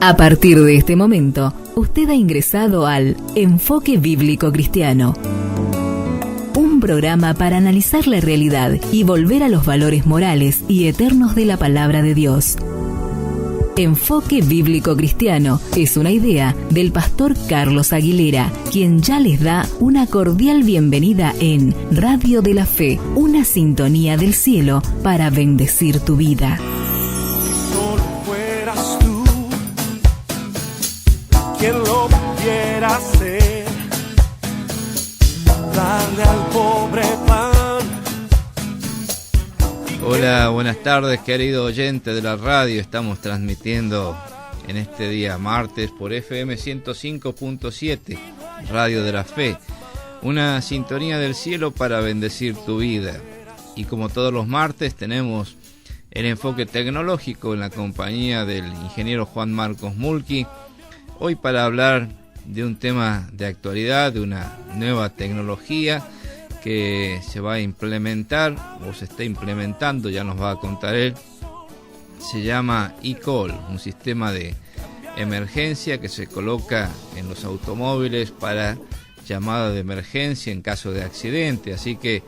A partir de este momento, usted ha ingresado al Enfoque Bíblico Cristiano. Un programa para analizar la realidad y volver a los valores morales y eternos de la palabra de Dios. Enfoque Bíblico Cristiano es una idea del pastor Carlos Aguilera, quien ya les da una cordial bienvenida en Radio de la Fe, una sintonía del cielo para bendecir tu vida. Quien lo quiera hacer, darle al pobre pan. Hola, buenas tardes, querido oyente de la radio. Estamos transmitiendo en este día martes por FM 105.7, Radio de la Fe, una sintonía del cielo para bendecir tu vida. Y como todos los martes tenemos el enfoque tecnológico en la compañía del ingeniero Juan Marcos Mulqui. Hoy para hablar de un tema de actualidad, de una nueva tecnología que se va a implementar o se está implementando, ya nos va a contar él. Se llama eCall, un sistema de emergencia que se coloca en los automóviles para llamada de emergencia en caso de accidente. Así que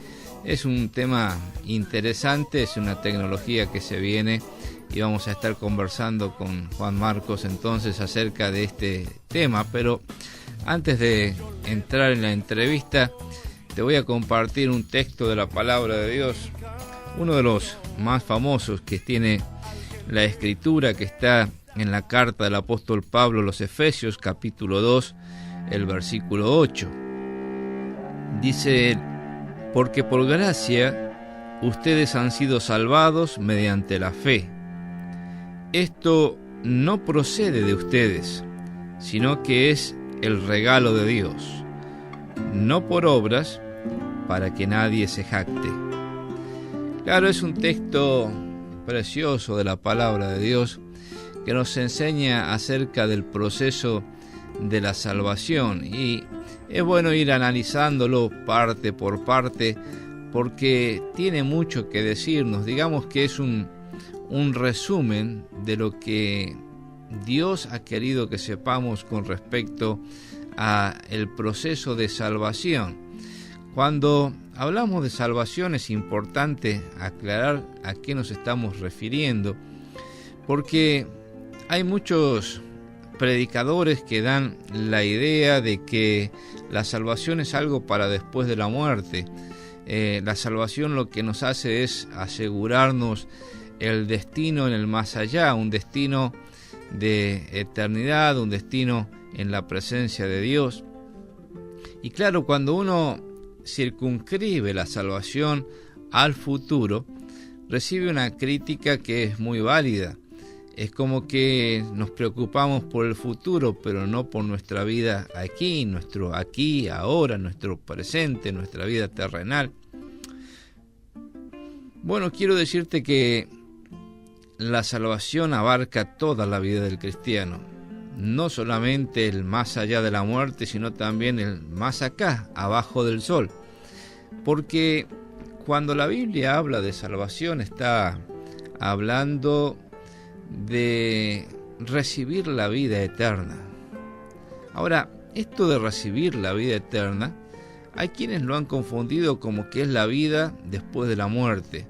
es un tema interesante, es una tecnología que se viene. Y vamos a estar conversando con Juan Marcos entonces acerca de este tema. Pero antes de entrar en la entrevista, te voy a compartir un texto de la palabra de Dios, uno de los más famosos que tiene la Escritura, que está en la carta del apóstol Pablo a los Efesios, capítulo 2, el versículo 8. Dice: porque por gracia ustedes han sido salvados mediante la fe. Esto no procede de ustedes, sino que es el regalo de Dios, no por obras, para que nadie se jacte. Claro, es un texto precioso de la palabra de Dios que nos enseña acerca del proceso de la salvación, y es bueno ir analizándolo parte por parte porque tiene mucho que decirnos. Digamos que es un resumen de lo que Dios ha querido que sepamos con respecto a el proceso de salvación. Cuando hablamos de salvación es importante aclarar a qué nos estamos refiriendo, porque hay muchos predicadores que dan la idea de que la salvación es algo para después de la muerte. La salvación lo que nos hace es asegurarnos el destino en el más allá, un destino de eternidad, un destino en la presencia de Dios. Y claro, cuando uno circunscribe la salvación al futuro, recibe una crítica que es muy válida. Es como que nos preocupamos por el futuro, pero no por nuestra vida aquí, nuestro aquí, ahora, nuestro presente, nuestra vida terrenal. Bueno, quiero decirte que la salvación abarca toda la vida del cristiano, no solamente el más allá de la muerte, sino también el más acá, abajo del sol. Porque cuando la Biblia habla de salvación, está hablando de recibir la vida eterna. Ahora, esto de recibir la vida eterna, hay quienes lo han confundido como que es la vida después de la muerte.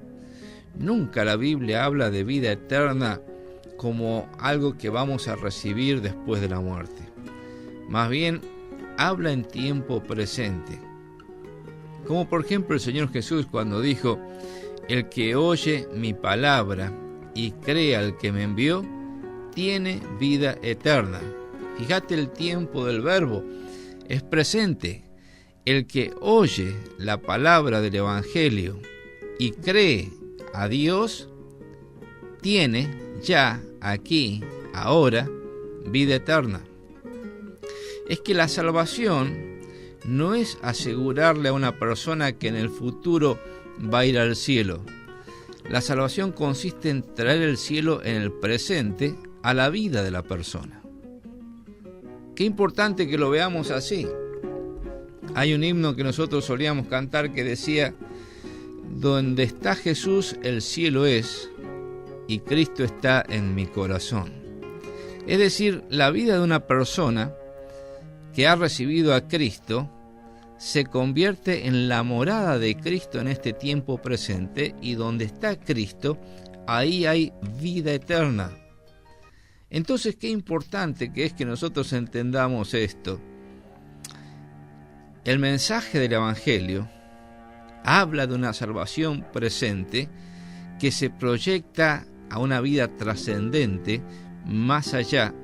Nunca la Biblia habla de vida eterna como algo que vamos a recibir después de la muerte. Más bien, habla en tiempo presente. Como por ejemplo el Señor Jesús cuando dijo: el que oye mi palabra y cree al que me envió, tiene vida eterna. Fíjate el tiempo del verbo, es presente. El que oye la palabra del Evangelio y cree a Dios, tiene ya, aquí, ahora, vida eterna. Es que la salvación no es asegurarle a una persona que en el futuro va a ir al cielo. La salvación consiste en traer el cielo en el presente a la vida de la persona. Qué importante que lo veamos así. Hay un himno que nosotros solíamos cantar que decía: donde está Jesús, el cielo es, y Cristo está en mi corazón. Es decir, la vida de una persona que ha recibido a Cristo se convierte en la morada de Cristo en este tiempo presente, y donde está Cristo, ahí hay vida eterna. Entonces, qué importante que es que nosotros entendamos esto. El mensaje del Evangelio habla de una salvación presente que se proyecta a una vida trascendente más allá,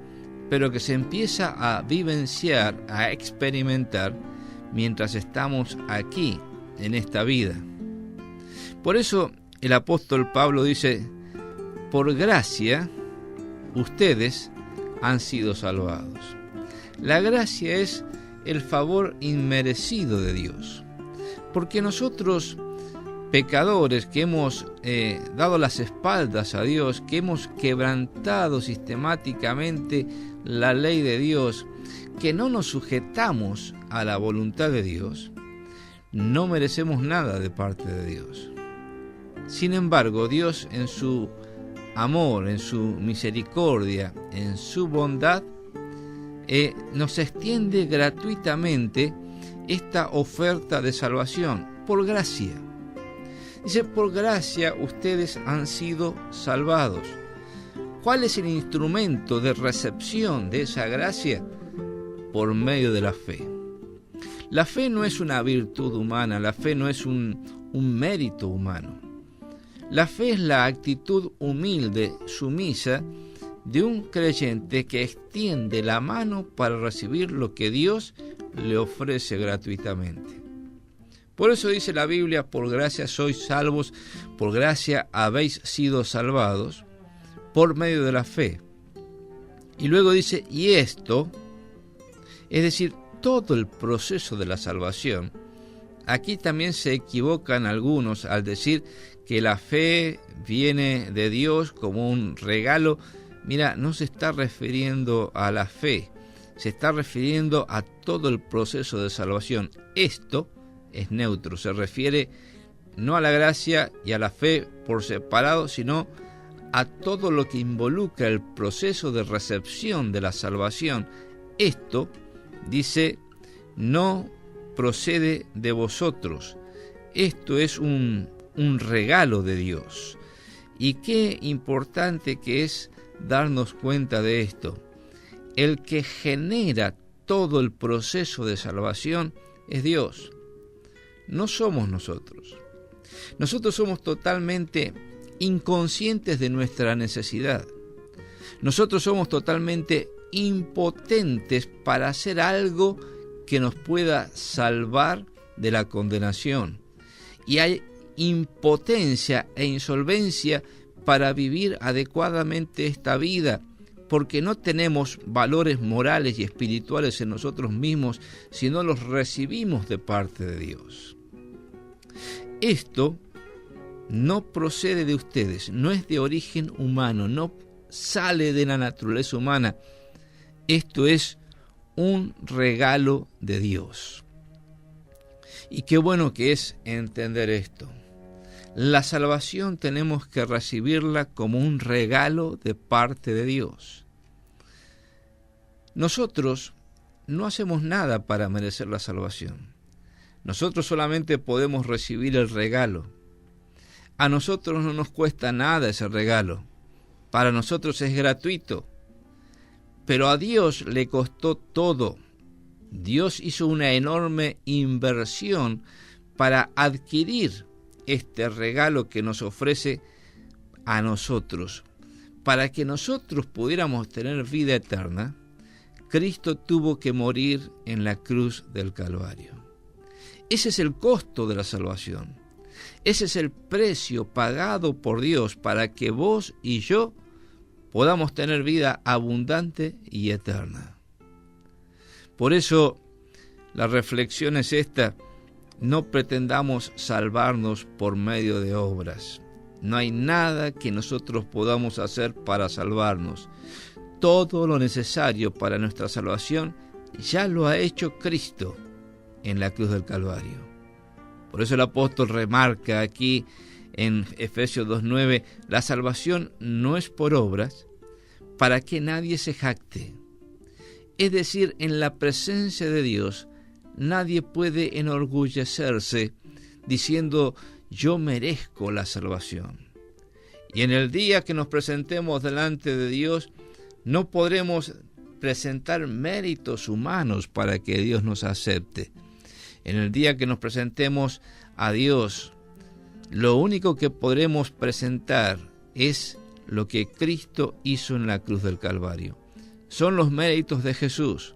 pero que se empieza a vivenciar, a experimentar mientras estamos aquí en esta vida. Por eso el apóstol Pablo dice: por gracia ustedes han sido salvados. La gracia es el favor inmerecido de Dios, porque nosotros, pecadores que hemos dado las espaldas a Dios, que hemos quebrantado sistemáticamente la ley de Dios, que no nos sujetamos a la voluntad de Dios, no merecemos nada de parte de Dios. Sin embargo, Dios, en su amor, en su misericordia, en su bondad, nos extiende gratuitamente esta oferta de salvación por gracia. Dice: por gracia ustedes han sido salvados. ¿Cuál es el instrumento de recepción de esa gracia? Por medio de la fe. La fe no es una virtud humana, la fe no es un mérito humano. La fe es la actitud humilde, sumisa, de un creyente que extiende la mano para recibir lo que Dios le ofrece gratuitamente. Por eso dice la Biblia: por gracia sois salvos, por gracia habéis sido salvados, por medio de la fe. Y luego dice: y esto, es decir, todo el proceso de la salvación. Aquí también se equivocan algunos al decir que la fe viene de Dios como un regalo. Mira, no se está refiriendo a la fe, se está refiriendo a todo el proceso de salvación. Esto es neutro, se refiere no a la gracia y a la fe por separado, sino a todo lo que involucra el proceso de recepción de la salvación. Esto, dice, no procede de vosotros. Esto es un regalo de Dios. Y qué importante que es darnos cuenta de esto. El que genera todo el proceso de salvación es Dios. No somos nosotros. Nosotros somos totalmente inconscientes de nuestra necesidad. Nosotros somos totalmente impotentes para hacer algo que nos pueda salvar de la condenación. Y hay impotencia e insolvencia para vivir adecuadamente esta vida, porque no tenemos valores morales y espirituales en nosotros mismos, sino los recibimos de parte de Dios. Esto no procede de ustedes, no es de origen humano, no sale de la naturaleza humana. Esto es un regalo de Dios. Y qué bueno que es entender esto. La salvación tenemos que recibirla como un regalo de parte de Dios. Nosotros no hacemos nada para merecer la salvación. Nosotros solamente podemos recibir el regalo. A nosotros no nos cuesta nada ese regalo. Para nosotros es gratuito. Pero a Dios le costó todo. Dios hizo una enorme inversión para adquirir este regalo que nos ofrece a nosotros. Para que nosotros pudiéramos tener vida eterna, Cristo tuvo que morir en la cruz del Calvario. Ese es el costo de la salvación. Ese es el precio pagado por Dios para que vos y yo podamos tener vida abundante y eterna. Por eso la reflexión es esta: no pretendamos salvarnos por medio de obras. No hay nada que nosotros podamos hacer para salvarnos. Todo lo necesario para nuestra salvación ya lo ha hecho Cristo en la cruz del Calvario. Por eso el apóstol remarca aquí en Efesios 2:9, la salvación no es por obras, para que nadie se jacte. Es decir, en la presencia de Dios, nadie puede enorgullecerse diciendo, yo merezco la salvación. Y en el día que nos presentemos delante de Dios, no podremos presentar méritos humanos para que Dios nos acepte. En el día que nos presentemos a Dios, lo único que podremos presentar es lo que Cristo hizo en la cruz del Calvario. Son los méritos de Jesús,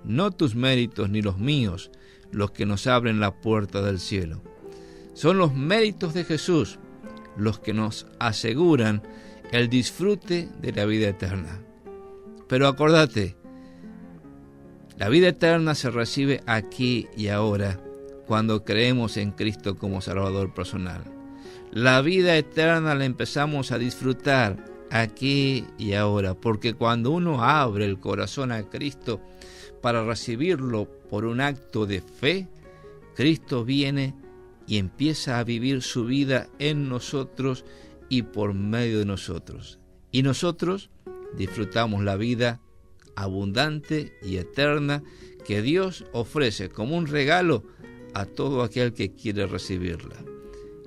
no tus méritos ni los míos, los que nos abren la puerta del cielo. Son los méritos de Jesús los que nos aseguran el disfrute de la vida eterna. Pero acordate, la vida eterna se recibe aquí y ahora, cuando creemos en Cristo como Salvador personal. La vida eterna la empezamos a disfrutar aquí y ahora, porque cuando uno abre el corazón a Cristo para recibirlo por un acto de fe, Cristo viene y empieza a vivir su vida en nosotros y por medio de nosotros. Y nosotros disfrutamos la vida abundante y eterna que Dios ofrece como un regalo a todo aquel que quiere recibirla.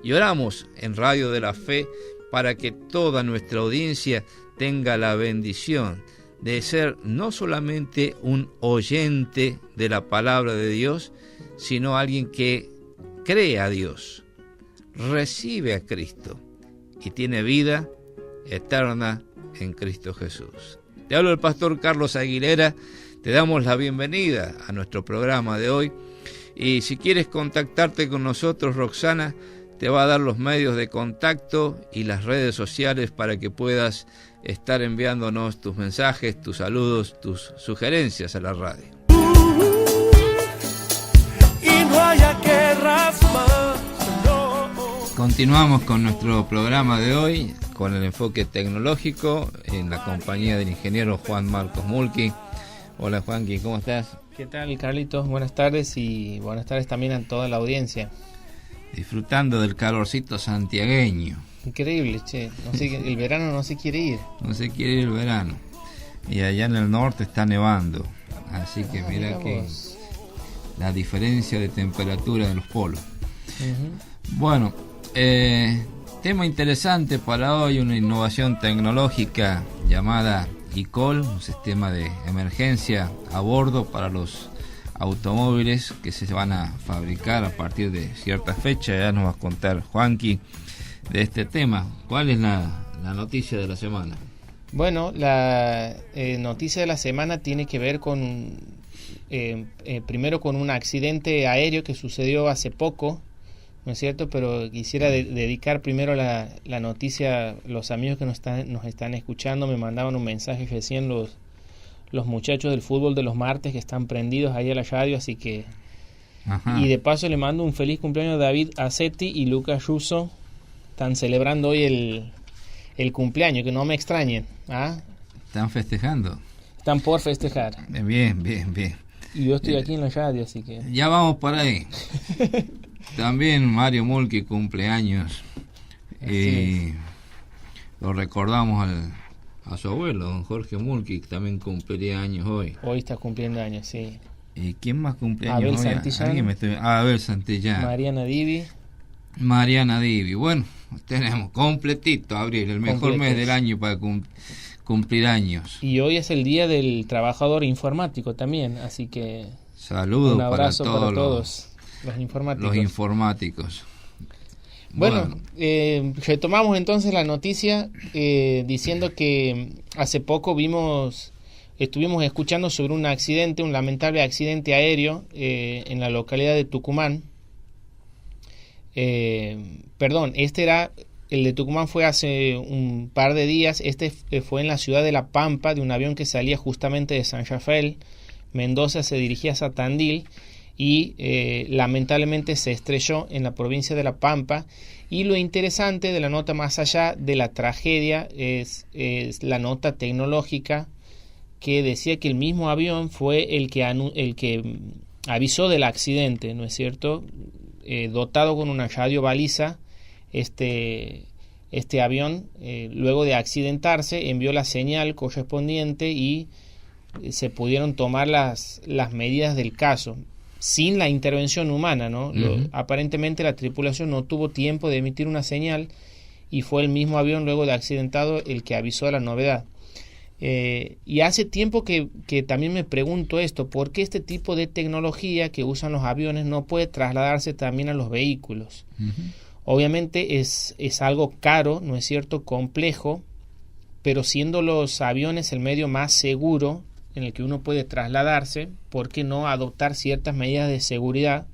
Y oramos en Radio de la Fe para que toda nuestra audiencia tenga la bendición de ser no solamente un oyente de la palabra de Dios, sino alguien que cree a Dios, recibe a Cristo y tiene vida eterna en Cristo Jesús. Te hablo el pastor Carlos Aguilera, te damos la bienvenida a nuestro programa de hoy y si quieres contactarte con nosotros, Roxana te va a dar los medios de contacto y las redes sociales para que puedas estar enviándonos tus mensajes, tus saludos, tus sugerencias a la radio. Y no haya guerras más, no. Continuamos con nuestro programa de hoy, con el enfoque tecnológico, en la compañía del ingeniero Juan Marcos Mulqui. Hola Juanqui, ¿cómo estás? ¿Qué tal, Carlitos? Buenas tardes y buenas tardes también a toda la audiencia. Disfrutando del calorcito santiagueño. Increíble, che. No sé, el verano no se quiere ir. No se quiere ir el verano. Y allá en el norte está nevando. Así que mira que la diferencia de temperatura de los polos. Uh-huh. Bueno, tema interesante para hoy, una innovación tecnológica llamada eCall, un sistema de emergencia a bordo para los automóviles que se van a fabricar a partir de cierta fecha. Ya nos va a contar Juanqui de este tema. ¿Cuál es la noticia de la semana? Bueno, la noticia de la semana tiene que ver con primero con un accidente aéreo que sucedió hace poco, ¿no es cierto? Pero quisiera dedicar primero la noticia. Los amigos que nos están escuchando me mandaban un mensaje recién, los muchachos del fútbol de los martes que están prendidos ahí a la radio, así que... Ajá. Y de paso le mando un feliz cumpleaños a David Acetti y Lucas Russo. Están celebrando hoy el cumpleaños, que no me extrañen. ¿Ah? ¿Están festejando? Están por festejar. Bien, bien, bien. Y yo estoy aquí en la radio, así que... Ya vamos por ahí. También Mario Mulqui cumpleaños. Y lo recordamos a su abuelo, don Jorge Mulqui, que también cumpliría años hoy. Hoy está cumpliendo años, sí. ¿Y quién más cumple años Abel hoy? Santillán. Abel Santillán. Mariana Divi. Bueno, tenemos completito abril, el mejor mes del año para cumplir años. Y hoy es el día del trabajador informático también, así que... Saludos un abrazo para todos los informáticos. Los informáticos. Bueno, retomamos entonces la noticia diciendo que hace poco estuvimos escuchando sobre un lamentable accidente aéreo en la localidad de Tucumán. Este era, el de Tucumán fue hace un par de días. Este fue en la ciudad de La Pampa, de un avión que salía justamente de San Rafael, Mendoza, se dirigía a Tandil y lamentablemente se estrelló en la provincia de La Pampa. Y lo interesante de la nota, más allá de la tragedia, es la nota tecnológica que decía que el mismo avión fue el que avisó del accidente, ¿no es cierto? Dotado con una radio baliza, este este avión, luego de accidentarse, envió la señal correspondiente y se pudieron tomar las medidas del caso sin la intervención humana, ¿no? Aparentemente la tripulación no tuvo tiempo de emitir una señal y fue el mismo avión luego de accidentado el que avisó de la novedad. Y hace tiempo que también me pregunto esto, ¿por qué este tipo de tecnología que usan los aviones no puede trasladarse también a los vehículos? Obviamente es algo caro, ¿no es cierto?, complejo, pero siendo los aviones el medio más seguro en el que uno puede trasladarse, ¿por qué no adoptar ciertas medidas de seguridad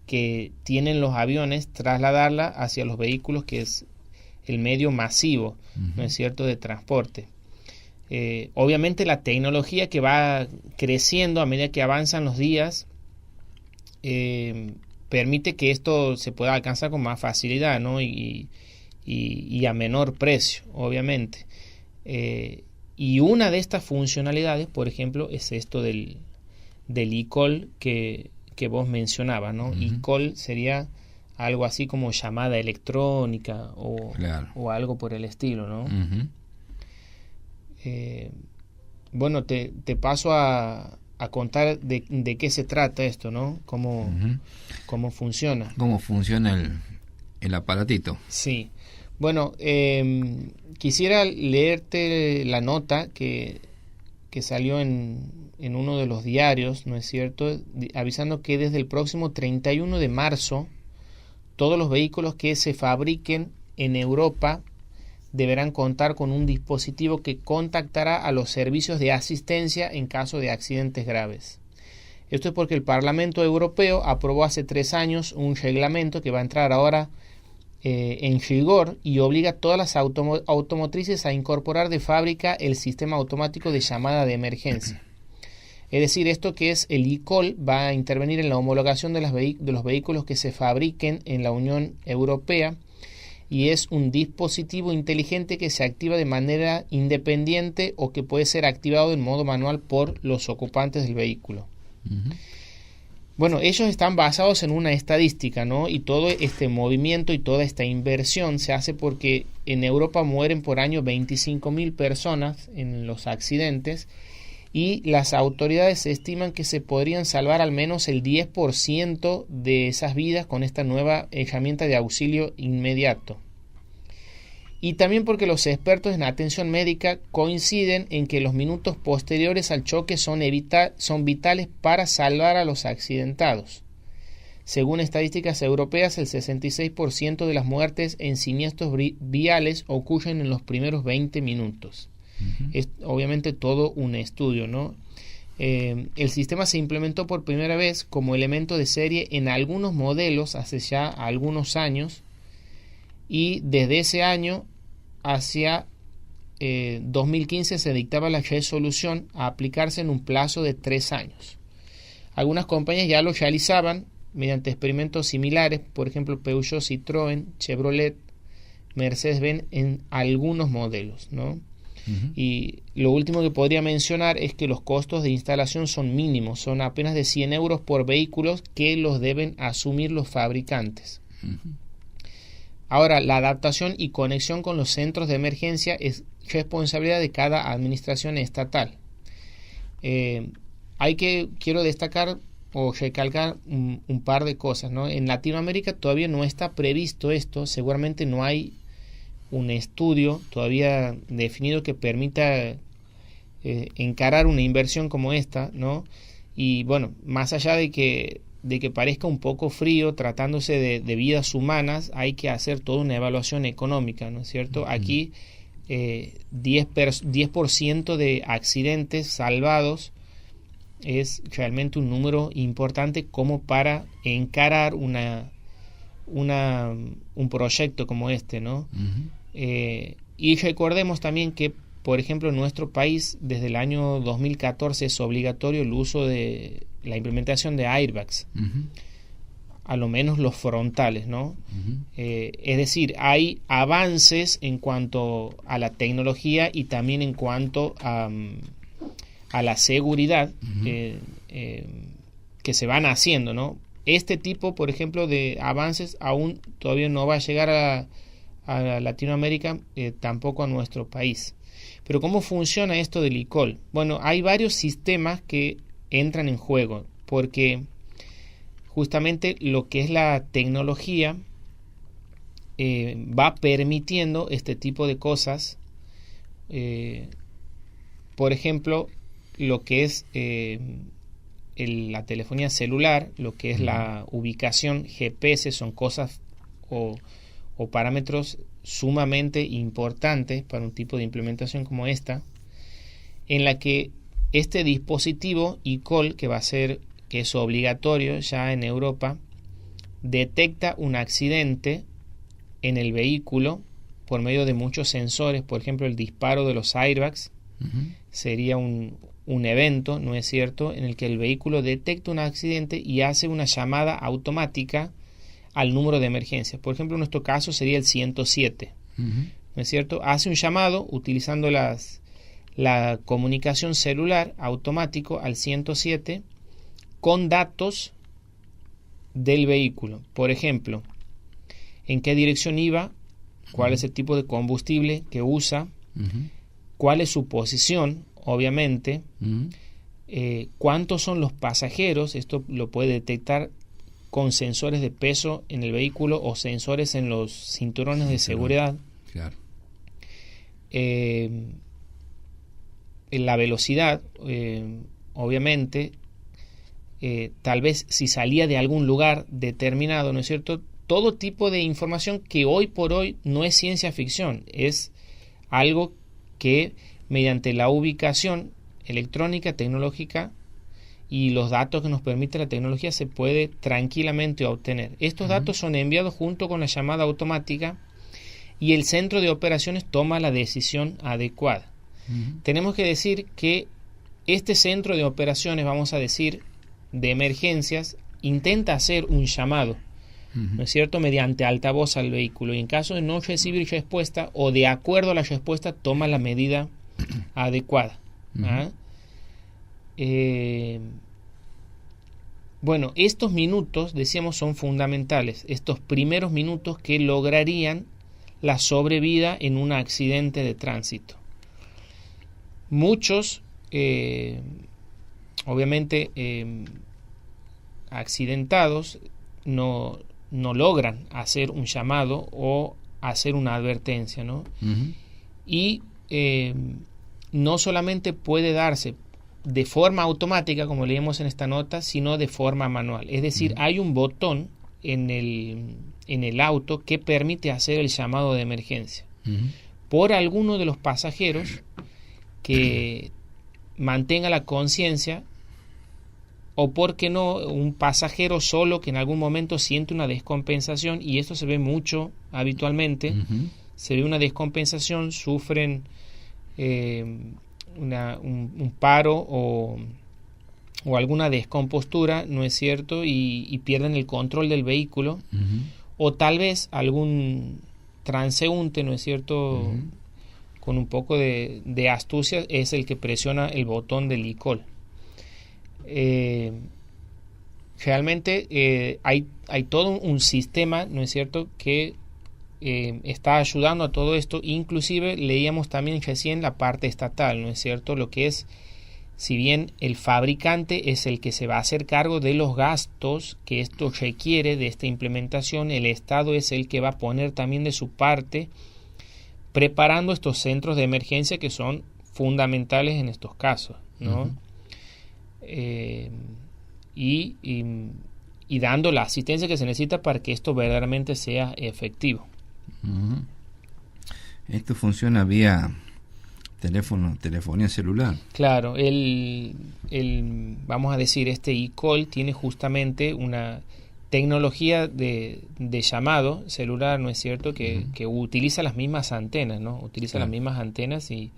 que tienen los aviones, trasladarla hacia los vehículos, que es el medio masivo, ¿no es cierto?, de transporte? Obviamente la tecnología que va creciendo a medida que avanzan los días permite que esto se pueda alcanzar con más facilidad, ¿no? y a menor precio, obviamente. Y una de estas funcionalidades, por ejemplo, es esto del eCall que vos mencionabas, ¿no? eCall sería algo así como llamada electrónica o algo por el estilo, ¿no? Bueno, te paso a contar de qué se trata esto, ¿no? Cómo funciona. ¿Cómo funciona el aparatito? Sí. Bueno, quisiera leerte la nota que salió en uno de los diarios, ¿no es cierto?, avisando que desde el próximo 31 de marzo todos los vehículos que se fabriquen en Europa deberán contar con un dispositivo que contactará a los servicios de asistencia en caso de accidentes graves. Esto es porque el Parlamento Europeo aprobó hace 3 años un reglamento que va a entrar ahora en vigor y obliga a todas las automotrices a incorporar de fábrica el sistema automático de llamada de emergencia. Es decir, esto que es el eCall va a intervenir en la homologación de los vehículos que se fabriquen en la Unión Europea y es un dispositivo inteligente que se activa de manera independiente o que puede ser activado en modo manual por los ocupantes del vehículo. Bueno, ellos están basados en una estadística, ¿no? Y todo este movimiento y toda esta inversión se hace porque en Europa mueren por año 25.000 personas en los accidentes y las autoridades estiman que se podrían salvar al menos el 10% de esas vidas con esta nueva herramienta de auxilio inmediato. Y también porque los expertos en atención médica coinciden en que los minutos posteriores al choque son vitales para salvar a los accidentados. Según estadísticas europeas, el 66% de las muertes en siniestros viales ocurren en los primeros 20 minutos. Es obviamente todo un estudio, ¿no? El sistema se implementó por primera vez como elemento de serie en algunos modelos hace ya algunos años y desde ese año hacia 2015 se dictaba la resolución a aplicarse en un plazo de 3 años. Algunas compañías ya lo realizaban mediante experimentos similares, por ejemplo Peugeot, Citroën, Chevrolet, Mercedes-Benz en algunos modelos, ¿no? Y lo último que podría mencionar es que los costos de instalación son mínimos, son apenas de 100 euros por vehículos que los deben asumir los fabricantes. Ahora, la adaptación y conexión con los centros de emergencia es responsabilidad de cada administración estatal. Quiero destacar o recalcar un par de cosas, ¿no? En Latinoamérica todavía no está previsto esto, seguramente no hay un estudio todavía definido que permita encarar una inversión como esta, ¿no? Y bueno, más allá de que parezca un poco frío tratándose de vidas humanas, hay que hacer toda una evaluación económica, ¿no es cierto? Aquí 10% de accidentes salvados es realmente un número importante como para encarar un proyecto como este, ¿no? Y recordemos también que, por ejemplo, en nuestro país desde el año 2014 es obligatorio el uso de la implementación de airbags, a lo menos los frontales, ¿no? Es decir, hay avances en cuanto a la tecnología y también en cuanto a la seguridad que se van haciendo, ¿no? Este tipo, por ejemplo, de avances aún todavía no va a llegar a a Latinoamérica, tampoco a nuestro país. Pero ¿cómo funciona esto del eCall? Bueno, hay varios sistemas que entran en juego, porque justamente lo que es la tecnología va permitiendo este tipo de cosas. Por ejemplo, lo que es la telefonía celular, lo que es la ubicación GPS, son cosas o parámetros sumamente importantes para un tipo de implementación como esta, en la que este dispositivo eCall, que es obligatorio ya en Europa, detecta un accidente en el vehículo por medio de muchos sensores. Por ejemplo, el disparo de los airbags sería un evento, ¿no es cierto?, en el que el vehículo detecta un accidente y hace una llamada automática al número de emergencia. Por ejemplo, en nuestro caso sería el 107, ¿no es cierto? Hace un llamado utilizando la comunicación celular automático al 107 con datos del vehículo. Por ejemplo, en qué dirección iba, cuál es el tipo de combustible que usa, cuál es su posición, obviamente, cuántos son los pasajeros. Esto lo puede detectar con sensores de peso en el vehículo o sensores en los cinturones de seguridad. Claro. La velocidad, obviamente, tal vez si salía de algún lugar determinado, ¿no es cierto? Todo tipo de información que hoy por hoy no es ciencia ficción, es algo que mediante la ubicación electrónica, tecnológica y los datos que nos permite la tecnología se puede tranquilamente obtener. Estos datos son enviados junto con la llamada automática y el centro de operaciones toma la decisión adecuada. Tenemos que decir que este centro de operaciones, vamos a decir, de emergencias, intenta hacer un llamado, ¿no es cierto?, mediante altavoz al vehículo, y en caso de no recibir respuesta o de acuerdo a la respuesta toma la medida adecuada. Bueno, estos minutos, decíamos, son fundamentales, estos primeros minutos que lograrían la sobrevida en un accidente de tránsito. Muchos, obviamente, accidentados no logran hacer un llamado o hacer una advertencia, ¿no? Y no solamente puede darse de forma automática, como leímos en esta nota, sino de forma manual. Es decir, hay un botón en el auto que permite hacer el llamado de emergencia por alguno de los pasajeros que mantenga la conciencia, o porque no, un pasajero solo que en algún momento siente una descompensación, y esto se ve mucho habitualmente. Se ve una descompensación, sufren un paro o alguna descompostura, ¿no es cierto?, y pierden el control del vehículo, o tal vez algún transeúnte, ¿no es cierto?, con un poco de astucia es el que presiona el botón del eCall. Realmente hay todo un sistema, ¿no es cierto?, que está ayudando a todo esto. Inclusive leíamos también recién la parte estatal, ¿no es cierto?, lo que es, si bien el fabricante es el que se va a hacer cargo de los gastos que esto requiere de esta implementación, el Estado es el que va a poner también de su parte preparando estos centros de emergencia que son fundamentales en estos casos, ¿no? Y dando la asistencia que se necesita para que esto verdaderamente sea efectivo. Esto funciona vía telefonía celular. Claro, vamos a decir, este eCall tiene justamente una tecnología de llamado celular, ¿no es cierto?, que utiliza las mismas antenas, ¿no? Utiliza las mismas antenas y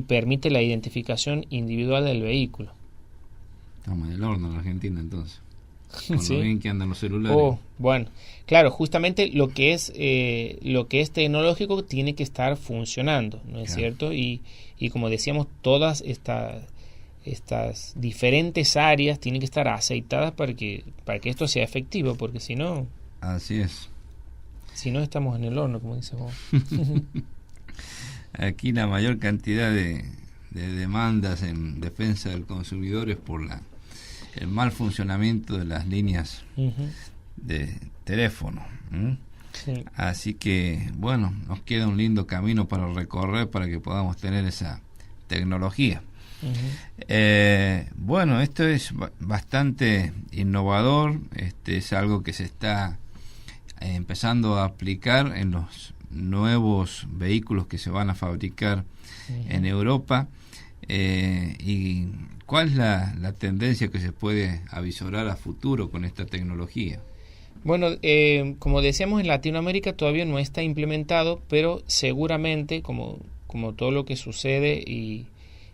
permite la identificación individual del vehículo. Estamos del horno en Argentina, entonces. Con ¿Sí? lo bien que andan los celulares. Bueno, claro, justamente lo que es tecnológico tiene que estar funcionando, ¿no es cierto? Y como decíamos, todas estas diferentes áreas tienen que estar aceitadas para que esto sea efectivo, porque si no... Así es. Si no, estamos en el horno, como dices vos. Aquí la mayor cantidad de demandas en defensa del consumidor es por el mal funcionamiento de las líneas de teléfono. Sí. Así que, bueno, nos queda un lindo camino para recorrer para que podamos tener esa tecnología. Bueno, esto es bastante innovador, es algo que se está empezando a aplicar en los nuevos vehículos que se van a fabricar en Europa. ¿Y cuál es la tendencia que se puede avisorar a futuro con esta tecnología? Bueno, como decíamos, en Latinoamérica todavía no está implementado, pero seguramente, como todo lo que sucede y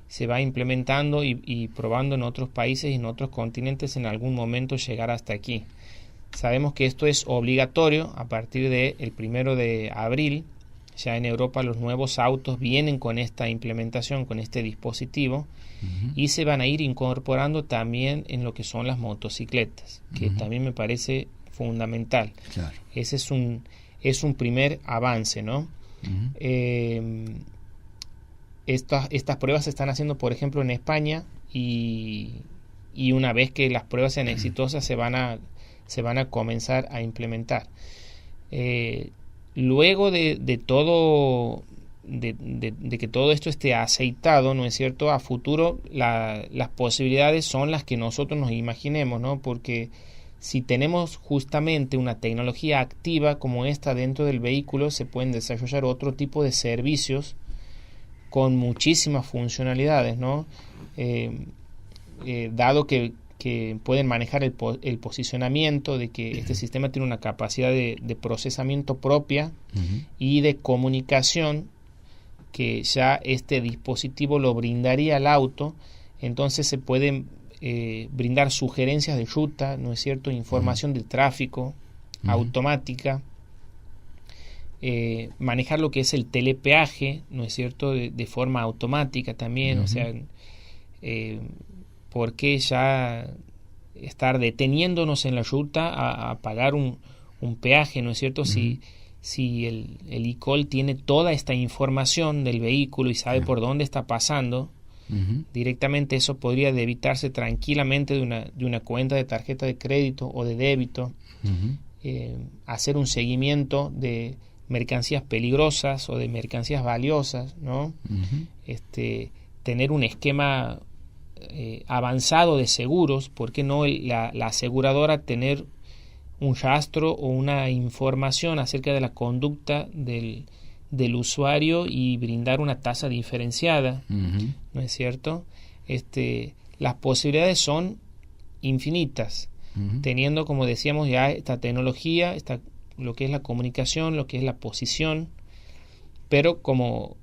se va implementando y probando en otros países y en otros continentes, en algún momento llegará hasta aquí. Sabemos que esto es obligatorio a partir del 1 de abril. Ya en Europa los nuevos autos vienen con esta implementación, con este dispositivo, y se van a ir incorporando también en lo que son las motocicletas, que también me parece fundamental. Claro. Ese es un primer avance, ¿no? Estas pruebas se están haciendo, por ejemplo, en España, y una vez que las pruebas sean exitosas se van a comenzar a implementar. Luego de todo, de que todo esto esté aceitado, ¿no es cierto? A futuro las posibilidades son las que nosotros nos imaginemos, ¿no? Porque si tenemos justamente una tecnología activa como esta dentro del vehículo, se pueden desarrollar otro tipo de servicios con muchísimas funcionalidades, ¿no? Dado que pueden manejar el posicionamiento, de que este sistema tiene una capacidad de procesamiento propia y de comunicación que ya este dispositivo lo brindaría al auto. Entonces se pueden brindar sugerencias de ruta, ¿no es cierto?, información de tráfico automática, manejar lo que es el telepeaje, ¿no es cierto?, de forma automática también. O sea, ¿por qué ya estar deteniéndonos en la ruta a pagar un peaje, ¿no es cierto? Si el e-call tiene toda esta información del vehículo y sabe por dónde está pasando, directamente eso podría debitarse tranquilamente de una cuenta de tarjeta de crédito o de débito, hacer un seguimiento de mercancías peligrosas o de mercancías valiosas, ¿no? Tener un esquema avanzado de seguros. ¿Por qué no la aseguradora tener un rastro o una información acerca de la conducta del usuario y brindar una tasa diferenciada? ¿No es cierto? Las posibilidades son infinitas, teniendo, como decíamos, ya esta tecnología, lo que es la comunicación, lo que es la posición, pero como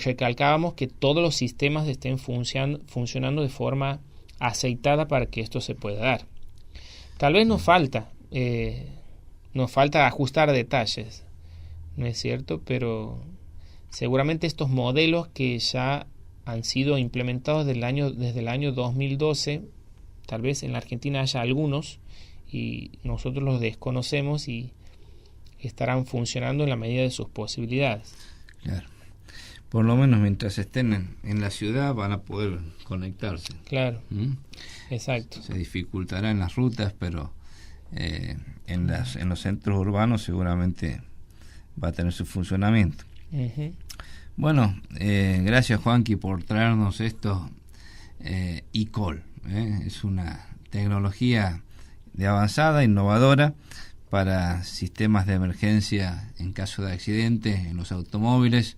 recalcábamos, que todos los sistemas estén funcionando de forma aceitada para que esto se pueda dar. Tal vez nos falta ajustar detalles, ¿no es cierto? Pero seguramente estos modelos que ya han sido implementados desde el año 2012, tal vez en la Argentina haya algunos y nosotros los desconocemos y estarán funcionando en la medida de sus posibilidades. Claro. Por lo menos mientras estén en la ciudad van a poder conectarse. Claro, exacto. Se dificultará en las rutas, pero en los centros urbanos seguramente va a tener su funcionamiento. Bueno, gracias Juanqui por traernos esto. e-call, es una tecnología de avanzada, innovadora, para sistemas de emergencia en caso de accidente en los automóviles,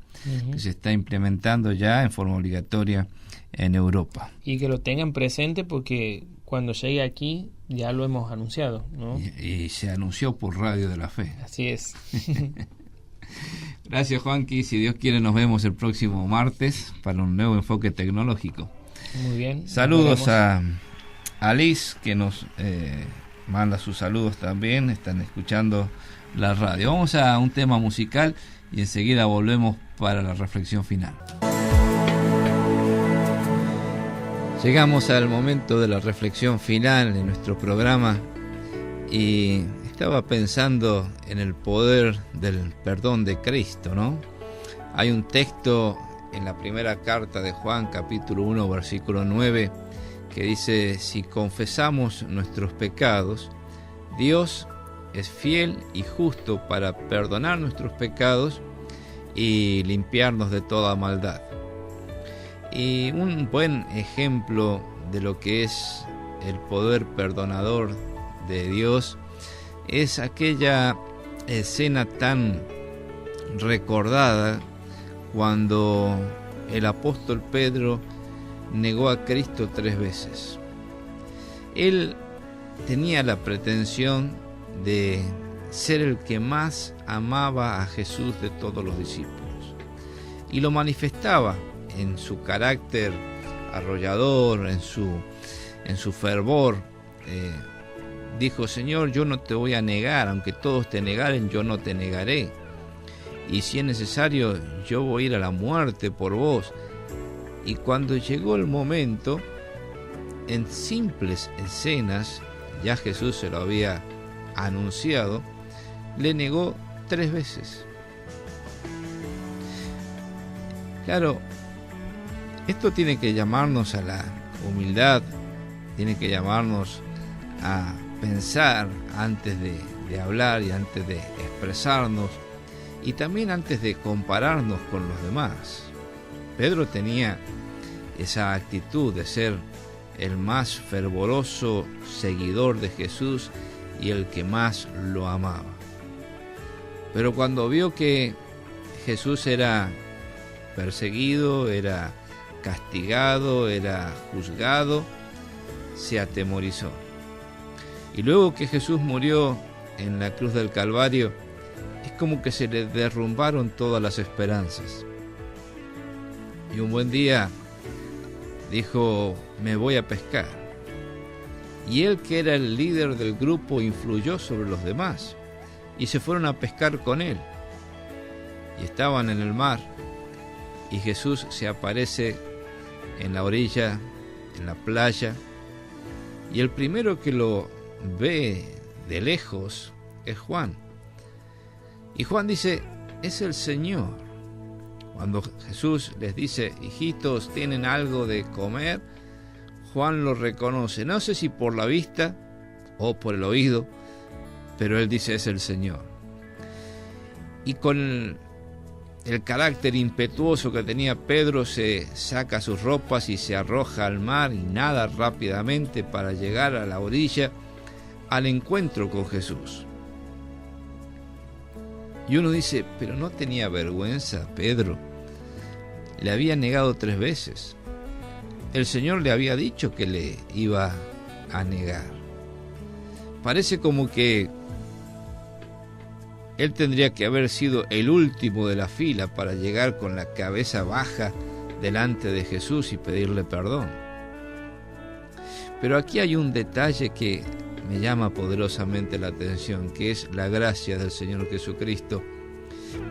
que se está implementando ya en forma obligatoria en Europa. Y que lo tengan presente porque cuando llegue aquí ya lo hemos anunciado, ¿no? Y se anunció por Radio de la Fe. Así es. Gracias Juanqui, si Dios quiere nos vemos el próximo martes para un nuevo enfoque tecnológico. Muy bien. Saludos a Liz, que nos manda sus saludos también, están escuchando la radio. Vamos a un tema musical y enseguida volvemos para la reflexión final. Llegamos al momento de la reflexión final de nuestro programa y Estaba pensando en el poder del perdón de Cristo, ¿no? Hay un texto en la primera carta de Juan, capítulo 1, versículo 9, que dice: si confesamos nuestros pecados, Dios es fiel y justo para perdonar nuestros pecados y limpiarnos de toda maldad. Y un buen ejemplo de lo que es el poder perdonador de Dios es aquella escena tan recordada cuando el apóstol Pedro negó a Cristo 3 veces. Él tenía la pretensión de ser el que más amaba a Jesús de todos los discípulos, y lo manifestaba en su carácter arrollador, en su fervor. Dijo: Señor, yo no te voy a negar, aunque todos te negaren, yo no te negaré, y si es necesario, yo voy a ir a la muerte por vos. Y cuando llegó el momento, en simples escenas, ya Jesús se lo había anunciado, le negó 3 veces. Claro, esto tiene que llamarnos a la humildad, tiene que llamarnos a pensar antes de hablar y antes de expresarnos, y también antes de compararnos con los demás. Pedro tenía esa actitud de ser el más fervoroso seguidor de Jesús y el que más lo amaba. Pero cuando vio que Jesús era perseguido, era castigado, era juzgado, se atemorizó. Y luego que Jesús murió en la cruz del Calvario, es como que se le derrumbaron todas las esperanzas. Y un buen día dijo: me voy a pescar. Y él, que era el líder del grupo, influyó sobre los demás y se fueron a pescar con él. Y estaban en el mar, y Jesús se aparece en la orilla, en la playa, y el primero que lo ve de lejos es Juan. Y Juan dice: es el Señor. Cuando Jesús les dice: hijitos, ¿tienen algo de comer?, Juan lo reconoce, no sé si por la vista o por el oído, pero él dice: es el Señor. Y con el carácter impetuoso que tenía Pedro, se saca sus ropas y se arroja al mar y nada rápidamente para llegar a la orilla, al encuentro con Jesús. Y uno dice: pero no tenía vergüenza Pedro, le había negado 3 veces. El Señor le había dicho que le iba a negar. Parece como que él tendría que haber sido el último de la fila para llegar con la cabeza baja delante de Jesús y pedirle perdón. Pero aquí hay un detalle que me llama poderosamente la atención, que es la gracia del Señor Jesucristo,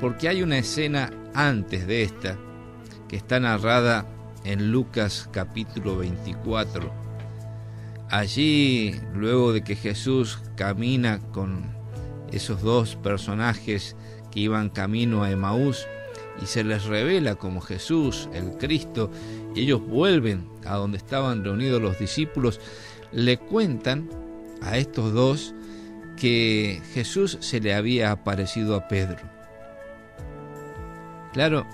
porque hay una escena antes de esta que está narrada en Lucas capítulo 24. Allí, luego de que Jesús camina con esos 2 personajes que iban camino a Emaús y se les revela como Jesús, el Cristo, y ellos vuelven a donde estaban reunidos los discípulos, le cuentan a estos 2 que Jesús se le había aparecido a Pedro. Claro,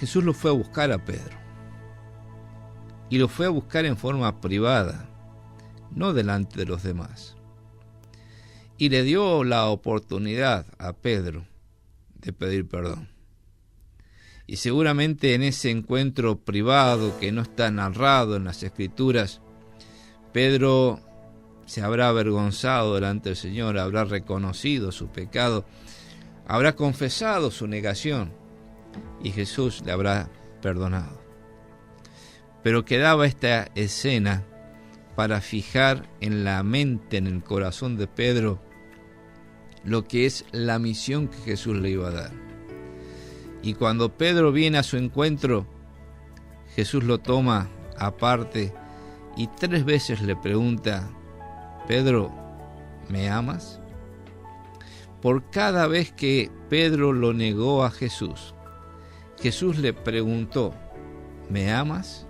Jesús lo fue a buscar a Pedro, y lo fue a buscar en forma privada, no delante de los demás, y le dio la oportunidad a Pedro de pedir perdón. Y seguramente en ese encuentro privado que no está narrado en las Escrituras, Pedro se habrá avergonzado delante del Señor, habrá reconocido su pecado, habrá confesado su negación, y Jesús le habrá perdonado. Pero quedaba esta escena para fijar en la mente, en el corazón de Pedro, lo que es la misión que Jesús le iba a dar. Y cuando Pedro viene a su encuentro, Jesús lo toma aparte y 3 veces le pregunta: Pedro, ¿me amas? Por cada vez que Pedro lo negó a Jesús, Jesús le preguntó, ¿me amas?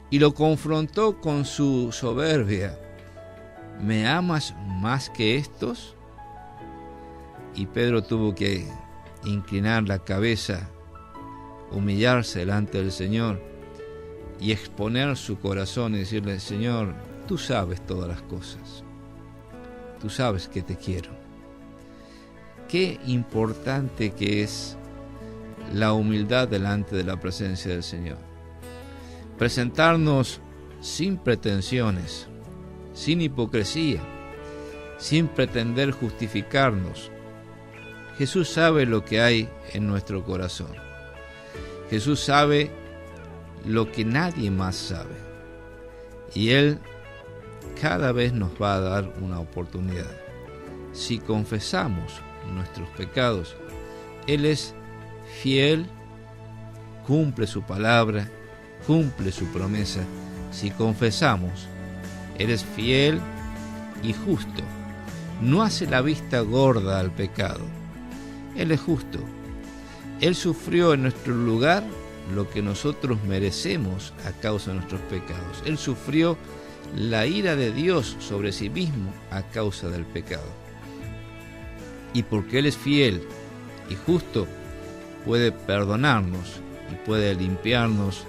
Y lo confrontó con su soberbia, ¿me amas más que estos? Y Pedro tuvo que inclinar la cabeza, humillarse delante del Señor y exponer su corazón y decirle, Señor, tú sabes todas las cosas, tú sabes que te quiero. Qué importante que es la humildad delante de la presencia del Señor. Presentarnos sin pretensiones, sin hipocresía, sin pretender justificarnos. Jesús sabe lo que hay en nuestro corazón. Jesús sabe lo que nadie más sabe. Y Él cada vez nos va a dar una oportunidad. Si confesamos nuestros pecados, Él es fiel, cumple su palabra, cumple su promesa. Si confesamos, Él es fiel y justo. No hace la vista gorda al pecado. Él es justo. Él sufrió en nuestro lugar lo que nosotros merecemos a causa de nuestros pecados. Él sufrió la ira de Dios sobre sí mismo a causa del pecado. Y porque Él es fiel y justo, puede perdonarnos y puede limpiarnos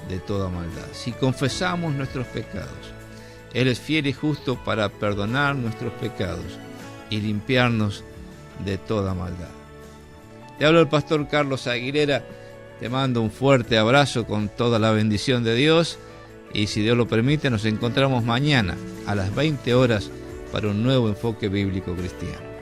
de toda maldad. Si confesamos nuestros pecados, Él es fiel y justo para perdonar nuestros pecados y limpiarnos de toda maldad. Te hablo el pastor Carlos Aguilera, te mando un fuerte abrazo con toda la bendición de Dios y si Dios lo permite nos encontramos mañana a las 20 horas para un nuevo enfoque bíblico cristiano.